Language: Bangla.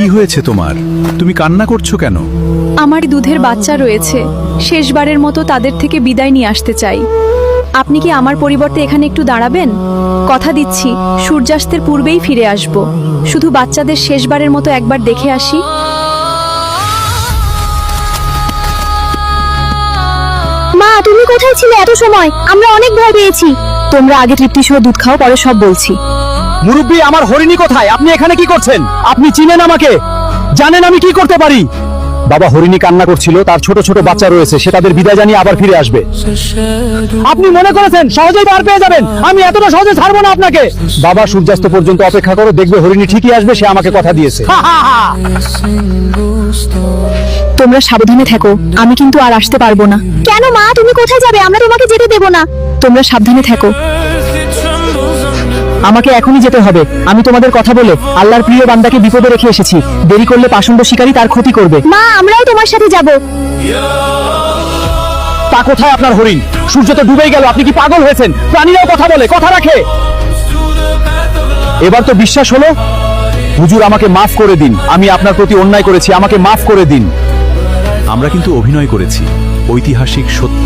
কি হয়েছে তোমার? তুমি কান্না করছো কেন? আমার দুধের বাচ্চা রয়েছে, শেষবারের মতো তাদের থেকে বিদায় নিয়ে আসতে চাই। আপনি কি আমার পরিবর্তে এখানে একটু দাঁড়াবেন? কথা দিচ্ছি সূর্যাস্তের পূর্বেই ফিরে আসব। শুধু বাচ্চাদের শেষবারের মতো একবার দেখে আসি। মা, তুমি কোথায় ছিলে এত সময়? আমরা অনেক ভয় পেয়েছি। তোমরা আগে তৃপ্তি সহ দুধ খাও, পরে সব বলছি। মুরব্বী, আমার হরিণী কোথায়? আপনি এখানে কি করছেন? আপনি চিনেন আমাকে? জানেন আমি কি করতে পারি? বাবা, হরিণী কান্না করছিল, তার ছোট ছোট বাচ্চা রয়েছে, সে তাদের বিদায় জানিয়ে আবার ফিরে আসবে। আপনি মনে করেছেন সহজেই পার পেয়ে যাবেন? আমি এতটা সহজে ছাড়বো না আপনাকে। বাবা, সূর্যাস্ত পর্যন্ত অপেক্ষা করো, দেখবে হরিণী ঠিকই আসবে, সে আমাকে কথা দিয়েছে। তোমরা সাবধানে থেকো, আমি কিন্তু আর আসতে পারবো না। কেন মা, তুমি কোথায় যাবে? আমরা তোমাকে যেতে দেব না। তোমরা সাবধানে থেকো। আমাকে এখনই যেতে হবে। আমি তোমাদের কথা বলে আল্লাহর প্রিয় বান্দাকে বিপদে রেখে এসেছি। দেরি করলে পাষণ্ড শিকারী তার ক্ষতি করবে। মা, আমরাও তোমার সাথে যাব। তা কোথায় আপনার হরিণ? সূর্য তো ডুবেই গেল, আপনি কি পাগল হয়েছেন? প্রাণীরাও কথা বলে, কথা রাখে। এবার তো বিশ্বাস হলো? হুজুর, আমাকে মাফ করে দিন, আমি আপনার প্রতি অন্যায় করেছি, আমাকে মাফ করে দিন। আমরা কিন্তু অভিনয় করেছি। ঐতিহাসিক সত্য